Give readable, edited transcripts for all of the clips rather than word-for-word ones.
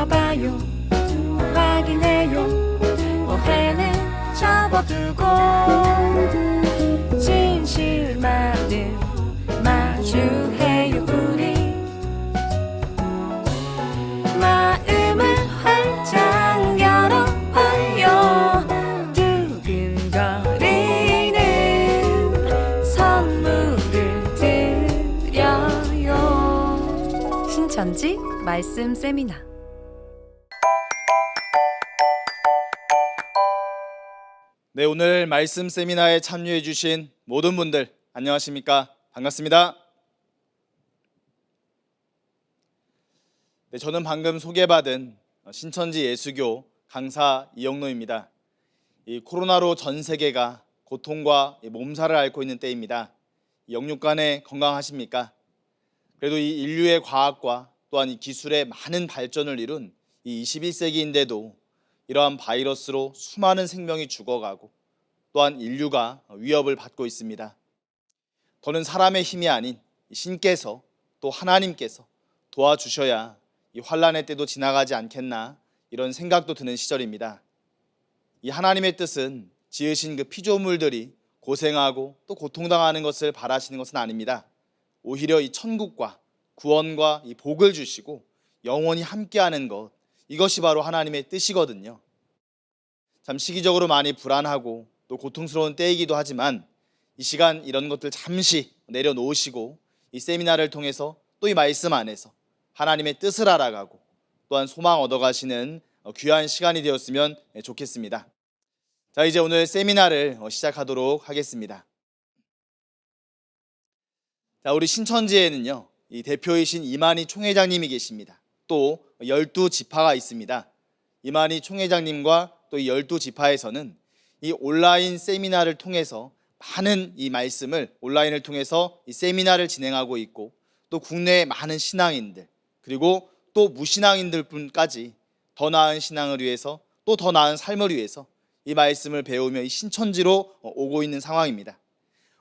믿어봐요. 확인해요. 오해는 접어두고 진실만을 마주해요. 우리 마음을 활짝 열어봐요. 두근거리는 선물을 드려요. 신천지 말씀 세미나. 네, 오늘 말씀 세미나에 참여해 주신 모든 분들 안녕하십니까? 반갑습니다. 네, 저는 방금 소개받은 신천지 예수교 강사 이영노입니다. 이 코로나로 전 세계가 고통과 몸살을 앓고 있는 때입니다. 영육간에 건강하십니까? 그래도 이 인류의 과학과 또한 이 기술의 많은 발전을 이룬 이 21세기인데도 이러한 바이러스로 수많은 생명이 죽어가고 또한 인류가 위협을 받고 있습니다. 더는 사람의 힘이 아닌 신께서 또 하나님께서 도와주셔야 이 환난의 때도 지나가지 않겠나 이런 생각도 드는 시절입니다. 이 하나님의 뜻은 지으신 그 피조물들이 고생하고 또 고통당하는 것을 바라시는 것은 아닙니다. 오히려 이 천국과 구원과 이 복을 주시고 영원히 함께하는 것, 이것이 바로 하나님의 뜻이거든요. 참 시기적으로 많이 불안하고 또 고통스러운 때이기도 하지만 이 시간 이런 것들 잠시 내려놓으시고 이 세미나를 통해서 또 이 말씀 안에서 하나님의 뜻을 알아가고 또한 소망 얻어가시는 귀한 시간이 되었으면 좋겠습니다. 자, 이제 오늘 세미나를 시작하도록 하겠습니다. 자, 우리 신천지에는요, 이 대표이신 이만희 총회장님이 계십니다. 또 12지파가 있습니다. 이만희 총회장님과 또 이 12지파에서는 이 온라인 세미나를 통해서 많은 이 말씀을 온라인을 통해서 이 세미나를 진행하고 있고 또 국내의 많은 신앙인들 그리고 또 무신앙인들뿐까지 더 나은 신앙을 위해서 또 더 나은 삶을 위해서 이 말씀을 배우며 이 신천지로 오고 있는 상황입니다.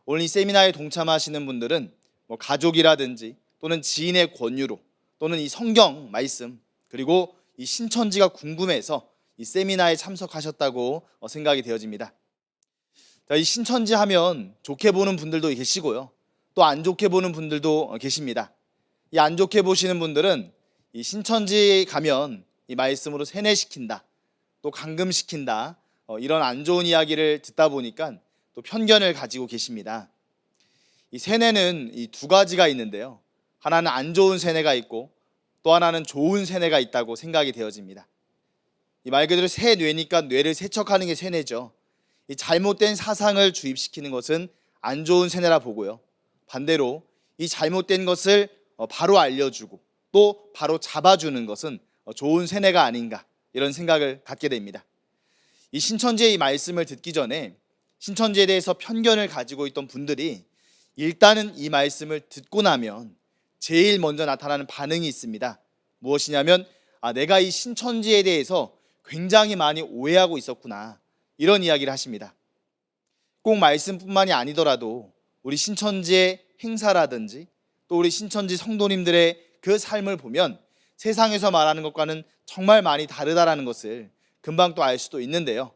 오늘 이 세미나에 동참하시는 분들은 뭐 가족이라든지 또는 지인의 권유로 또는 이 성경 말씀 그리고 이 신천지가 궁금해서 이 세미나에 참석하셨다고 생각이 되어집니다. 자, 이 신천지 하면 좋게 보는 분들도 계시고요. 또 안 좋게 보는 분들도 계십니다. 이 안 좋게 보시는 분들은 이 신천지 가면 이 말씀으로 세뇌시킨다, 또 감금시킨다, 이런 안 좋은 이야기를 듣다 보니까 또 편견을 가지고 계십니다. 이 세뇌는 이 두 가지가 있는데요. 하나는 안 좋은 세뇌가 있고 또 하나는 좋은 세뇌가 있다고 생각이 되어집니다. 이 말 그대로 세뇌니까 뇌를 세척하는 게 세뇌죠. 이 잘못된 사상을 주입시키는 것은 안 좋은 세뇌라 보고요. 반대로 이 잘못된 것을 바로 알려주고 또 바로 잡아주는 것은 좋은 세뇌가 아닌가 이런 생각을 갖게 됩니다. 이 신천지의 이 말씀을 듣기 전에 신천지에 대해서 편견을 가지고 있던 분들이 일단은 이 말씀을 듣고 나면 제일 먼저 나타나는 반응이 있습니다. 무엇이냐면 내가 이 신천지에 대해서 굉장히 많이 오해하고 있었구나 이런 이야기를 하십니다. 꼭 말씀뿐만이 아니더라도 우리 신천지의 행사라든지 또 우리 신천지 성도님들의 그 삶을 보면 세상에서 말하는 것과는 정말 많이 다르다라는 것을 금방 또 알 수도 있는데요.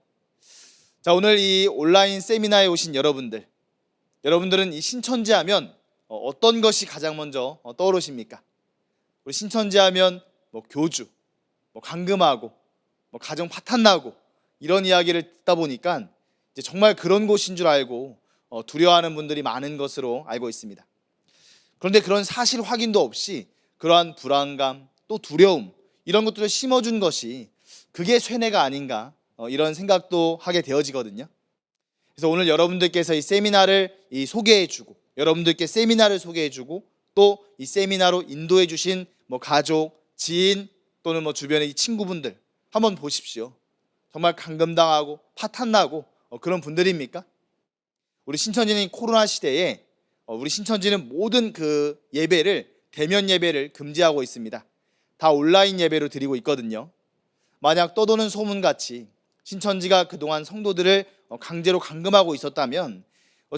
자, 오늘 이 온라인 세미나에 오신 여러분들은 이 신천지 하면 어떤 것이 가장 먼저 떠오르십니까? 우리 신천지 하면 뭐 교주, 뭐 감금하고 뭐 가정 파탄나고 이런 이야기를 듣다 보니까 이제 정말 그런 곳인 줄 알고 두려워하는 분들이 많은 것으로 알고 있습니다. 그런데 그런 사실 확인도 없이 그러한 불안감 또 두려움 이런 것들을 심어준 것이 그게 쇠뇌가 아닌가 이런 생각도 하게 되어지거든요. 그래서 오늘 여러분들께서 이 세미나를 소개해주고 여러분들께 세미나를 소개해주고 또 이 세미나로 인도해주신 뭐 가족, 지인 또는 뭐 주변의 이 친구분들 한번 보십시오. 정말 감금당하고 파탄나고 그런 분들입니까? 우리 신천지는 코로나 시대에 우리 신천지는 모든 그 예배를 대면 예배를 금지하고 있습니다. 다 온라인 예배로 드리고 있거든요. 만약 떠도는 소문같이 신천지가 그동안 성도들을 강제로 감금하고 있었다면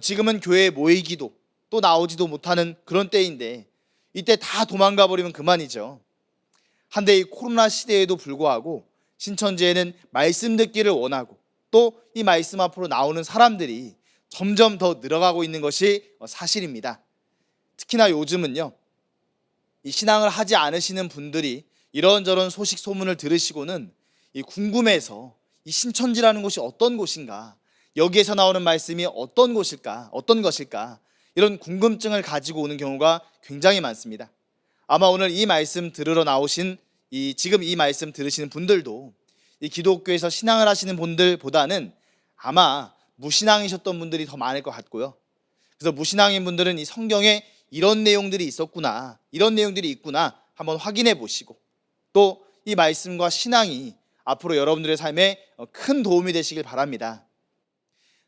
지금은 교회에 모이기도 또 나오지도 못하는 그런 때인데 이때 다 도망가 버리면 그만이죠. 한데 이 코로나 시대에도 불구하고 신천지에는 말씀 듣기를 원하고 또 이 말씀 앞으로 나오는 사람들이 점점 더 늘어가고 있는 것이 사실입니다. 특히나 요즘은요, 이 신앙을 하지 않으시는 분들이 이런저런 소식 소문을 들으시고는 이 궁금해서 이 신천지라는 곳이 어떤 곳인가, 여기에서 나오는 말씀이 어떤 곳일까, 어떤 것일까, 이런 궁금증을 가지고 오는 경우가 굉장히 많습니다. 아마 오늘 이 말씀 들으러 나오신 지금 이 말씀 들으시는 분들도 이 기독교에서 신앙을 하시는 분들보다는 아마 무신앙이셨던 분들이 더 많을 것 같고요. 그래서 무신앙인 분들은 이 성경에 이런 내용들이 있었구나, 이런 내용들이 있구나 한번 확인해 보시고 또 이 말씀과 신앙이 앞으로 여러분들의 삶에 큰 도움이 되시길 바랍니다.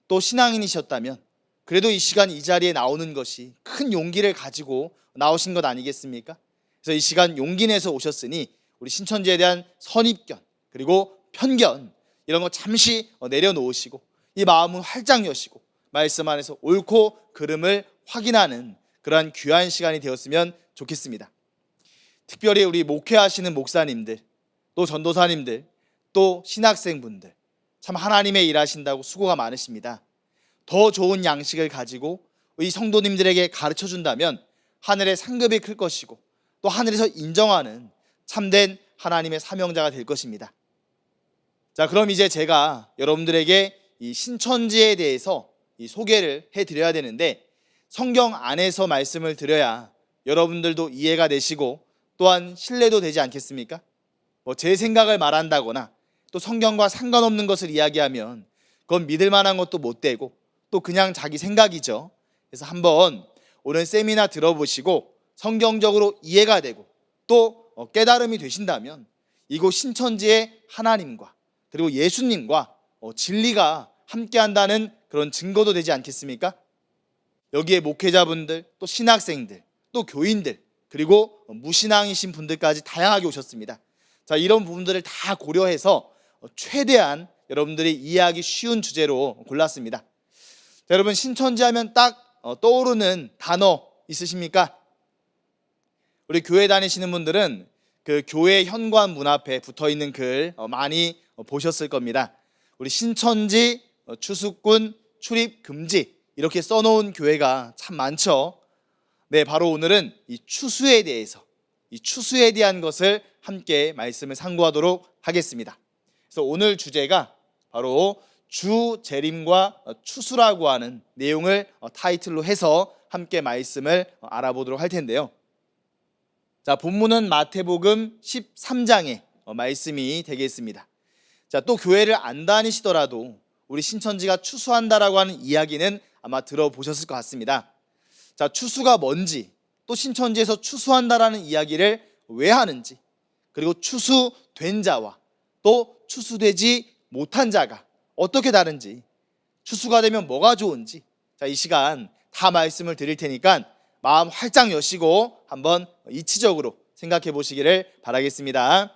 또 신앙인이셨다면 그래도 이 시간 이 자리에 나오는 것이 큰 용기를 가지고 나오신 것 아니겠습니까? 그래서 이 시간 용기 내서 오셨으니 우리 신천지에 대한 선입견 그리고 편견 이런 거 잠시 내려놓으시고 이 마음은 활짝 여시고 말씀 안에서 옳고 그름을 확인하는 그러한 귀한 시간이 되었으면 좋겠습니다. 특별히 우리 목회하시는 목사님들, 또 전도사님들, 또 신학생분들 참 하나님의 일하신다고 수고가 많으십니다. 더 좋은 양식을 가지고 이 성도님들에게 가르쳐 준다면 하늘의 상급이 클 것이고 또 하늘에서 인정하는 참된 하나님의 사명자가 될 것입니다. 자, 그럼 이제 제가 여러분들에게 이 신천지에 대해서 이 소개를 해드려야 되는데 성경 안에서 말씀을 드려야 여러분들도 이해가 되시고 또한 신뢰도 되지 않겠습니까? 제 생각을 말한다거나 또 성경과 상관없는 것을 이야기하면 그건 믿을 만한 것도 못 되고 또 그냥 자기 생각이죠. 그래서 한번 오늘 세미나 들어보시고 성경적으로 이해가 되고 또 깨달음이 되신다면 이곳 신천지의 하나님과 그리고 예수님과 진리가 함께한다는 그런 증거도 되지 않겠습니까? 여기에 목회자분들, 또 신학생들, 또 교인들, 그리고 무신앙이신 분들까지 다양하게 오셨습니다. 자, 이런 부분들을 다 고려해서 최대한 여러분들이 이해하기 쉬운 주제로 골랐습니다. 자, 여러분 신천지 하면 딱 떠오르는 단어 있으십니까? 우리 교회 다니시는 분들은 그 교회 현관 문 앞에 붙어있는 글 많이 보셨을 겁니다. 우리 신천지 추수꾼 출입 금지 이렇게 써놓은 교회가 참 많죠. 네, 바로 오늘은 이 추수에 대해서 이 추수에 대한 것을 함께 말씀을 상고하도록 하겠습니다. 그래서 오늘 주제가 바로 주 재림과 추수라고 하는 내용을 타이틀로 해서 함께 말씀을 알아보도록 할 텐데요. 자, 본문은 마태복음 13장의 말씀이 되겠습니다. 자, 또 교회를 안 다니시더라도 우리 신천지가 추수한다라고 하는 이야기는 아마 들어보셨을 것 같습니다. 자, 추수가 뭔지 또 신천지에서 추수한다라는 이야기를 왜 하는지 그리고 추수된 자와 또 추수되지 못한 자가 어떻게 다른지 추수가 되면 뭐가 좋은지 자, 이 시간 다 말씀을 드릴 테니까 마음 활짝 여시고 한번 이치적으로 생각해 보시기를 바라겠습니다.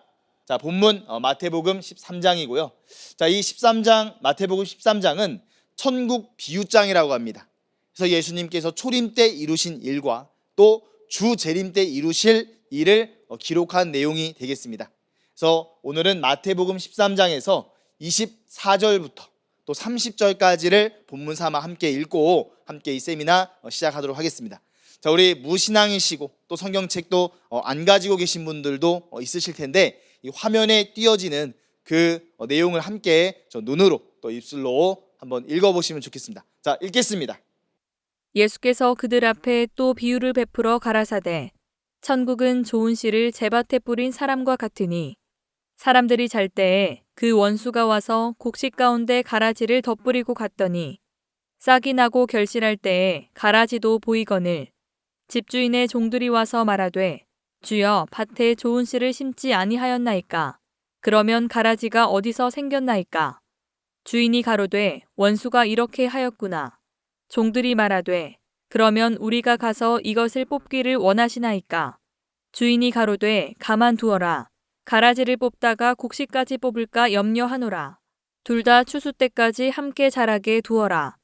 자, 본문 마태복음 13장이고요. 자, 이 13장 마태복음 13장은 천국 비유장이라고 합니다. 그래서 예수님께서 초림 때 이루신 일과 또 주 재림 때 이루실 일을 기록한 내용이 되겠습니다. 그래서 오늘은 마태복음 13장에서 24절부터 또 30절까지를 본문 삼아 함께 읽고 함께 이 세미나 시작하도록 하겠습니다. 자, 우리 무신앙이시고 또 성경책도 안 가지고 계신 분들도 있으실 텐데 이 화면에 띄어지는 그 내용을 함께 저 눈으로 또 입술로 한번 읽어보시면 좋겠습니다. 자, 읽겠습니다. 예수께서 그들 앞에 또 비유를 베풀어 가라사대 천국은 좋은 씨를 제밭에 뿌린 사람과 같으니 사람들이 잘 때에 그 원수가 와서 곡식 가운데 가라지를 덧뿌리고 갔더니 싹이 나고 결실할 때에 가라지도 보이거늘 집주인의 종들이 와서 말하되 주여 밭에 좋은 씨를 심지 아니하였나이까 그러면 가라지가 어디서 생겼나이까 주인이 가로되 원수가 이렇게 하였구나 종들이 말하되 그러면 우리가 가서 이것을 뽑기를 원하시나이까 주인이 가로되 가만두어라 가라지를 뽑다가 곡식까지 뽑을까 염려하노라 둘 다 추수 때까지 함께 자라게 두어라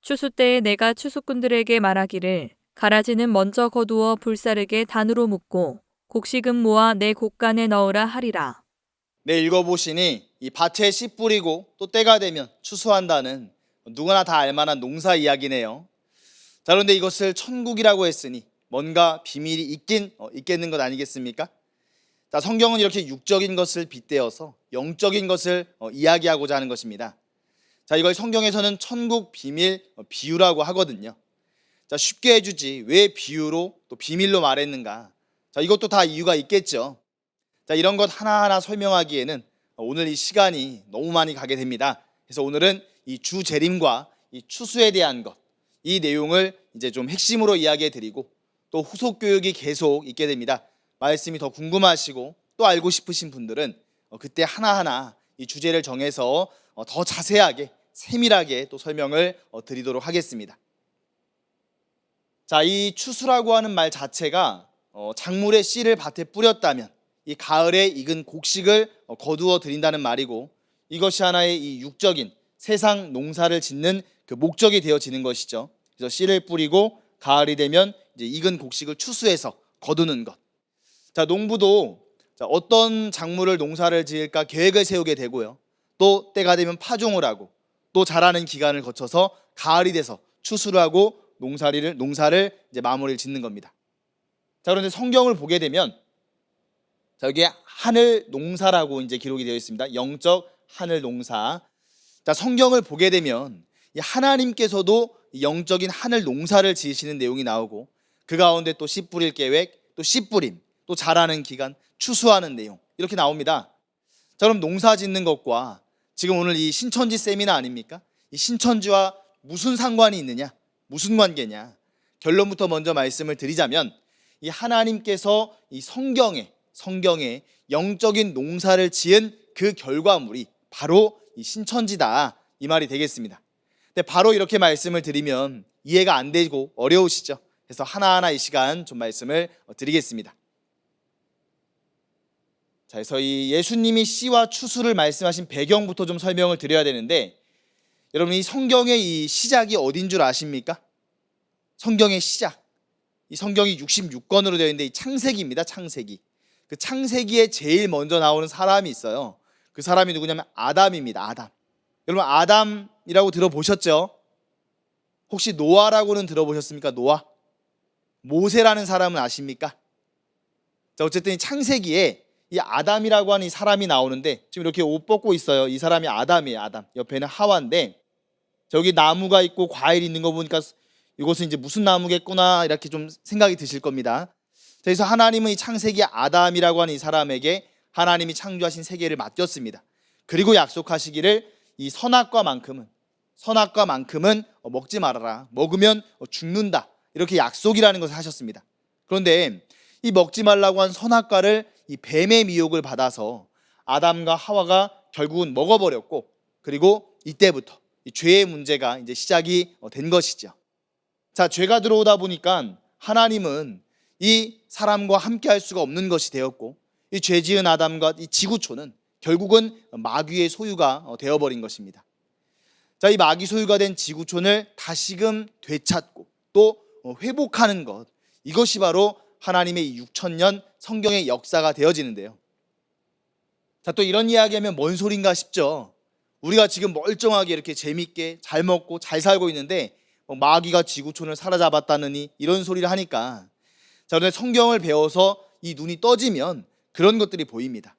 추수 때에 내가 추수꾼들에게 말하기를 가라지는 먼저 거두어 불사르게 단으로 묶고 곡식은 모아 내 곡간에 넣으라 하리라. 네, 읽어보시니 이 밭에 씨 뿌리고 또 때가 되면 추수한다는 누구나 다 알만한 농사 이야기네요. 자, 그런데 이것을 천국이라고 했으니 뭔가 비밀이 있겠는 것 아니겠습니까? 자, 성경은 이렇게 육적인 것을 빗대어서 영적인 것을 이야기하고자 하는 것입니다. 자, 이걸 성경에서는 천국 비밀 비유라고 하거든요. 자, 쉽게 해주지 왜 비유로 또 비밀로 말했는가? 자, 이것도 다 이유가 있겠죠. 자, 이런 것 하나하나 설명하기에는 오늘 이 시간이 너무 많이 가게 됩니다. 그래서 오늘은 이 주재림과 이 추수에 대한 것, 이 내용을 이제 좀 핵심으로 이야기해 드리고 또 후속 교육이 계속 있게 됩니다. 말씀이 더 궁금하시고 또 알고 싶으신 분들은 그때 하나하나 이 주제를 정해서 더 자세하게 세밀하게 또 설명을 드리도록 하겠습니다. 자, 이 추수라고 하는 말 자체가 작물의 씨를 밭에 뿌렸다면 이 가을에 익은 곡식을 거두어 드린다는 말이고, 이것이 하나의 이 육적인 세상 농사를 짓는 그 목적이 되어지는 것이죠. 그래서 씨를 뿌리고 가을이 되면 이제 익은 곡식을 추수해서 거두는 것. 자, 농부도 어떤 작물을 농사를 지을까 계획을 세우게 되고요. 또 때가 되면 파종을 하고 또 자라는 기간을 거쳐서 가을이 돼서 추수를 하고 농사를 이제 마무리를 짓는 겁니다. 자, 그런데 성경을 보게 되면 자, 여기에 하늘 농사라고 이제 기록이 되어 있습니다. 영적 하늘 농사. 자, 성경을 보게 되면 이 하나님께서도 영적인 하늘 농사를 지으시는 내용이 나오고, 그 가운데 또 씨 뿌릴 계획, 또 씨 뿌림, 또 자라는 기간, 추수하는 내용 이렇게 나옵니다. 자, 그럼 농사 짓는 것과 지금 오늘 이 신천지 세미나 아닙니까? 이 신천지와 무슨 상관이 있느냐? 무슨 관계냐? 결론부터 먼저 말씀을 드리자면 이 하나님께서 이 성경에 영적인 농사를 지은 그 결과물이 바로 이 신천지다, 이 말이 되겠습니다. 근데 바로 이렇게 말씀을 드리면 이해가 안 되고 어려우시죠? 그래서 하나하나 이 시간 좀 말씀을 드리겠습니다. 자, 그래서 이 예수님이 씨와 추수를 말씀하신 배경부터 좀 설명을 드려야 되는데, 여러분 이 성경의 이 시작이 어딘 줄 아십니까? 성경의 시작, 이 성경이 66권으로 되어 있는데 이 창세기입니다. 창세기. 그 창세기에 제일 먼저 나오는 사람이 있어요. 그 사람이 누구냐면 아담입니다. 아담. 여러분 아담이라고 들어보셨죠? 혹시 노아라고는 들어보셨습니까? 노아? 모세라는 사람은 아십니까? 자, 어쨌든 이 창세기에 이 아담이라고 하는 이 사람이 나오는데 지금 이렇게 옷 벗고 있어요. 이 사람이 아담이에요. 아담. 옆에는 하와인데 저기 나무가 있고 과일이 있는 거 보니까 이것은 이제 무슨 나무겠구나 이렇게 좀 생각이 드실 겁니다. 그래서 하나님은 이 창세기 아담이라고 하는 이 사람에게 하나님이 창조하신 세계를 맡겼습니다. 그리고 약속하시기를 이 선악과만큼은 먹지 말아라. 먹으면 죽는다. 이렇게 약속이라는 것을 하셨습니다. 그런데 이 먹지 말라고 한 선악과를 이 뱀의 미혹을 받아서 아담과 하와가 결국은 먹어버렸고, 그리고 이때부터 이 죄의 문제가 이제 시작이 된 것이죠. 자, 죄가 들어오다 보니까 하나님은 이 사람과 함께 할 수가 없는 것이 되었고, 이 죄지은 아담과 이 지구촌은 결국은 마귀의 소유가 되어버린 것입니다. 자, 이 마귀 소유가 된 지구촌을 다시금 되찾고 또 회복하는 것, 이것이 바로 하나님의 6,000년 성경의 역사가 되어지는데요. 자, 또 이런 이야기하면 뭔 소린가 싶죠. 우리가 지금 멀쩡하게 이렇게 재밌게 잘 먹고 잘 살고 있는데 마귀가 지구촌을 사로잡았다느니 이런 소리를 하니까, 자, 그런데 성경을 배워서 이 눈이 떠지면 그런 것들이 보입니다.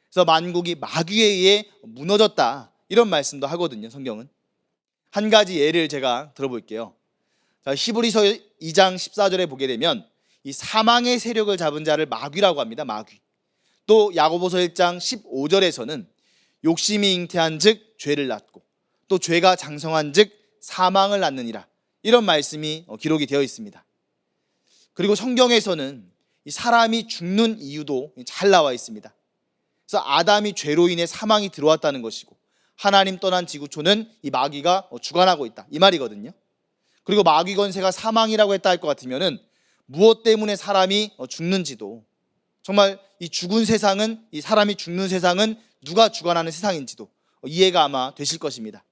그래서 만국이 마귀에 의해 무너졌다, 이런 말씀도 하거든요. 성경은. 한 가지 예를 제가 들어볼게요. 자, 히브리서 2장 14절에 보게 되면 이 사망의 세력을 잡은 자를 마귀라고 합니다. 마귀. 또 야고보서 1장 15절에서는 욕심이 잉태한 즉 죄를 낳고 또 죄가 장성한 즉 사망을 낳느니라, 이런 말씀이 기록이 되어 있습니다. 그리고 성경에서는 이 사람이 죽는 이유도 잘 나와 있습니다. 그래서 아담이 죄로 인해 사망이 들어왔다는 것이고, 하나님 떠난 지구촌은 이 마귀가 주관하고 있다, 이 말이거든요. 그리고 마귀 권세가 사망이라고 했다 할 것 같으면은 무엇 때문에 사람이 죽는지도, 정말 이 죽은 세상은, 이 사람이 죽는 세상은 누가 주관하는 세상인지도 이해가 아마 되실 것입니다.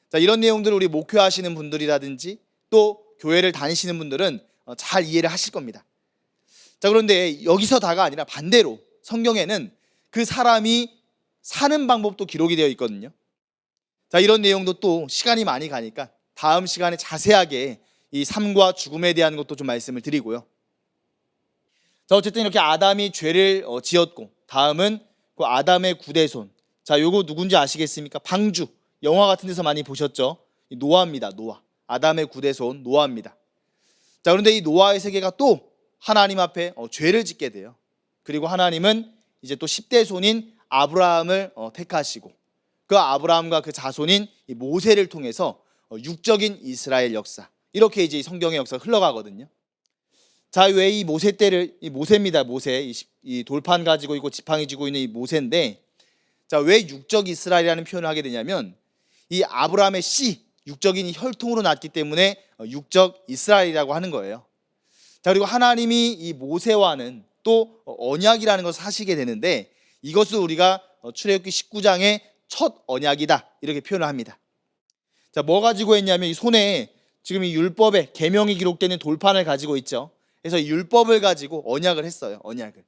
자, 이런 내용들을 우리 목회하시는 분들이라든지 또 교회를 다니시는 분들은 잘 이해를 하실 겁니다. 자, 그런데 여기서 다가 아니라 반대로 성경에는 그 사람이 사는 방법도 기록이 되어 있거든요. 자, 이런 내용도 또 시간이 많이 가니까 다음 시간에 자세하게 이 삶과 죽음에 대한 것도 좀 말씀을 드리고요. 자, 어쨌든 이렇게 아담이 죄를 지었고, 다음은 그 아담의 구대손. 자, 요거 누군지 아시겠습니까? 방주, 영화 같은 데서 많이 보셨죠? 이 노아입니다. 노아. 아담의 구대손 노아입니다. 자, 그런데 이 노아의 세계가 또 하나님 앞에 죄를 짓게 돼요. 그리고 하나님은 이제 또 10대 손인 아브라함을 택하시고, 그 아브라함과 그 자손인 이 모세를 통해서 육적인 이스라엘 역사, 이렇게 이제 성경의 역사가 흘러가거든요. 자, 왜 이 모세 때를, 이 모세입니다. 모세, 이 돌판 가지고 있고 지팡이 쥐고 있는 이 모세인데, 자, 왜 육적 이스라엘이라는 표현을 하게 되냐면 이 아브라함의 씨, 육적인 이 혈통으로 났기 때문에 육적 이스라엘이라고 하는 거예요. 자, 그리고 하나님이 이 모세와는 또 언약이라는 것을 하시게 되는데, 이것을 우리가 출애굽기 19장의 첫 언약이다, 이렇게 표현을 합니다. 자, 뭐 가지고 했냐면 이 손에 지금 이 율법의 계명이 기록되는 돌판을 가지고 있죠. 그래서 이 율법을 가지고 언약을 했어요. 언약을.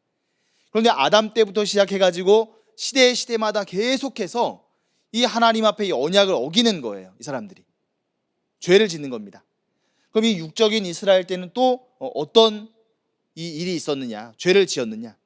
그런데 아담 때부터 시작해가지고 시대마다 계속해서 이 하나님 앞에 이 언약을 어기는 거예요. 이 사람들이 죄를 짓는 겁니다. 그럼 이 육적인 이스라엘 때는 또 어떤 이 일이 있었느냐, 죄를 지었느냐?